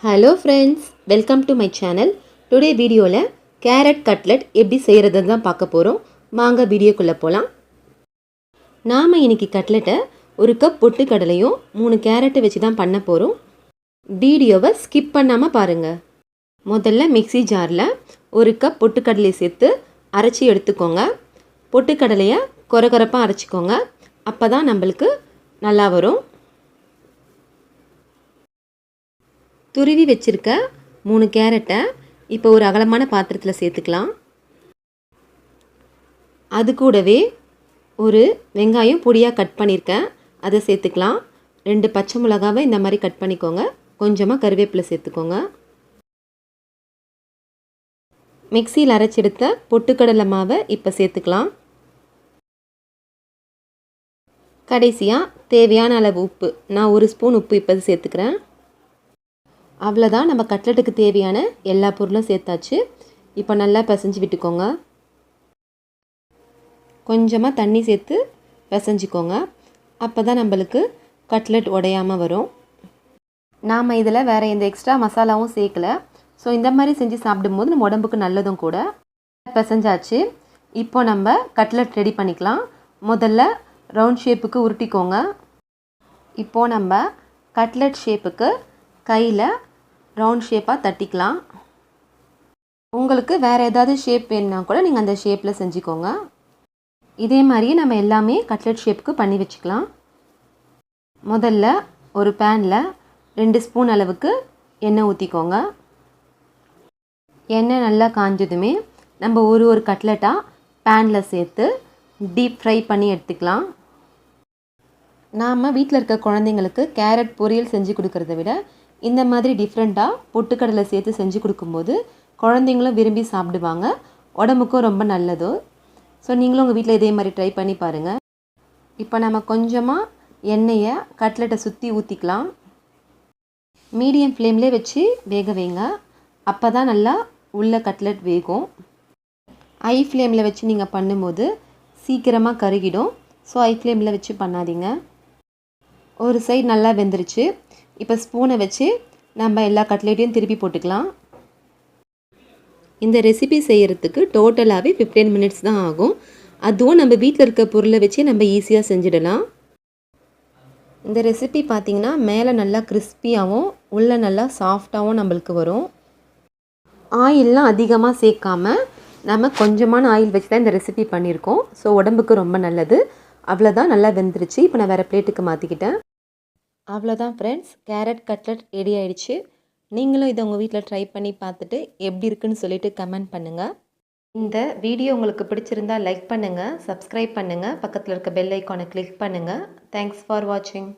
Hello friends, welcome to my channel. Today வீடியோவில் carrot cutlet எப்படி செய்கிறதுன்னு தான் பார்க்க போகிறோம். வாங்க வீடியோக்குள்ளே போகலாம். நாம் இன்றைக்கி கட்லெட்டை ஒரு கப் பொட்டுக்கடலையும் 3 கேரட்டை வச்சு தான் பண்ண போகிறோம். வீடியோவை ஸ்கிப் பண்ணாமல் பாருங்கள். முதல்ல மிக்ஸி ஜாரில் ஒரு கப் பொட்டுக்கடலை சேர்த்து அரைச்சி எடுத்துக்கோங்க. பொட்டுக்கடலையை கொரகொரப்பாக அரைச்சிக்கோங்க. அப்போ தான் நம்மளுக்கு நல்லா வரும். துருவி வச்சுருக்க 3 கேரட்டை இப்போ ஒரு அகலமான பாத்திரத்தில் சேர்த்துக்கலாம். அது கூடவே ஒரு வெங்காயம் பொடியாக கட் பண்ணியிருக்கேன், அதை சேர்த்துக்கலாம். 2 பச்சை மிளகாவை இந்த மாதிரி கட் பண்ணிக்கோங்க. கொஞ்சமாக கருவேப்பிலை சேர்த்துக்கோங்க. மிக்சியில் அரைச்செடுத்த பொட்டுக்கடலை மாவை இப்போ சேர்த்துக்கலாம். கடைசியாக தேவையான அளவு உப்பு, நான் 1 ஸ்பூன் உப்பு இப்போ சேர்த்துக்கிறேன். அவ்வளோதான், நம்ம கட்லெட்டுக்கு தேவையான எல்லா பொருளும் சேர்த்தாச்சு. இப்போ நல்லா பிசைஞ்சு விட்டுக்கோங்க. கொஞ்சமாக தண்ணி சேர்த்து பிசைஞ்சிக்கோங்க. அப்போ தான் நம்மளுக்கு கட்லெட் உடையாமல் வரும். நாம் இதில் வேறு எந்த எக்ஸ்ட்ரா மசாலாவும் சேர்க்கலை. ஸோ இந்த மாதிரி செஞ்சு சாப்பிடும்போது நம்ம உடம்புக்கு நல்லதும் கூட. பிசைஞ்சாச்சு. இப்போ நம்ம கட்லெட் ரெடி பண்ணிக்கலாம். முதல்ல ரவுண்ட் ஷேப்புக்கு உருட்டிக்கோங்க. இப்போது நம்ம கட்லெட் ஷேப்புக்கு கையில் ரவுண்ட் ஷேப்பாக தட்டிக்கலாம். உங்களுக்கு வேறு ஏதாவது ஷேப் வேணுன்னா கூட நீங்கள் அந்த ஷேப்பில் செஞ்சுக்கோங்க. இதே மாதிரியே நம்ம எல்லாமே கட்லெட் ஷேப்புக்கு பண்ணி வச்சுக்கலாம். முதல்ல ஒரு பேனில் 2 ஸ்பூன் அளவுக்கு எண்ணெய் ஊற்றிக்கோங்க. எண்ணெய் நல்லா காஞ்சதுமே நம்ம ஒரு கட்லெட்டாக பேனில் சேர்த்து டீப் ஃப்ரை பண்ணி எடுத்துக்கலாம். நாம் வீட்டில் இருக்க குழந்தைங்களுக்கு கேரட் பொரியல் செஞ்சு கொடுக்கறத விட இந்த மாதிரி டிஃப்ரெண்ட்டாக பொட்டுக்கடலை சேர்த்து செஞ்சு கொடுக்கும்போது குழந்தைங்களும் விரும்பி சாப்பிடுவாங்க. உடம்புக்கும் ரொம்ப நல்லது. ஸோ நீங்களும் உங்கள் வீட்டில் இதே மாதிரி ட்ரை பண்ணி பாருங்கள். இப்போ நம்ம கொஞ்சமாக எண்ணெயை கட்லெட்டை சுற்றி ஊற்றிக்கலாம். மீடியம் ஃப்ளேம்லேயே வச்சு வேக வைங்க. அப்போ தான் நல்லா உள்ள கட்லெட் வேகும். ஹை ஃப்ளேமில் வச்சு நீங்கள் பண்ணும்போது சீக்கிரமாக கருகிடும். ஸோ ஹை ஃப்ளேமில் வச்சு பண்ணாதீங்க. ஒரு சைடு நல்லா வெந்துருச்சு. இப்போ ஸ்பூனை வச்சு நம்ம எல்லா கட்லெட்டையும் திருப்பி போட்டுக்கலாம். இந்த ரெசிபி செய்கிறதுக்கு டோட்டலாகவே 15 மினிட்ஸ் தான் ஆகும். அதுவும் நம்ம வீட்டில் இருக்க பொருளை வச்சு நம்ம ஈஸியாக செஞ்சிடலாம். இந்த ரெசிபி பார்த்திங்கன்னா மேலே நல்லா கிறிஸ்பியாகவும் உள்ளே நல்லா சாஃப்டாகவும் நம்மளுக்கு வரும். ஆயிலெலாம் அதிகமாக சேர்க்காமல் நம்ம கொஞ்சமான ஆயில் வச்சு தான் இந்த ரெசிபி பண்ணியிருக்கோம். ஸோ உடம்புக்கு ரொம்ப நல்லது. அவ்வளோதான், நல்லா வெந்துருச்சு. இப்போ நான் வேறு பிளேட்டுக்கு மாற்றிக்கிட்டேன். அவ்வளோதான் ஃப்ரெண்ட்ஸ், கேரட் கட்லெட் ரெடி ஆகிடுச்சு. நீங்களும் இதை உங்கள் வீட்டில் ட்ரை பண்ணி பார்த்துட்டு எப்படி இருக்குன்னு சொல்லிட்டு கமெண்ட் பண்ணுங்கள். இந்த வீடியோ உங்களுக்கு பிடிச்சிருந்தால் லைக் பண்ணுங்கள், சப்ஸ்கிரைப் பண்ணுங்கள், பக்கத்தில் இருக்க பெல் ஐக்கானை கிளிக் பண்ணுங்கள். தேங்க்ஸ் ஃபார் வாட்சிங்.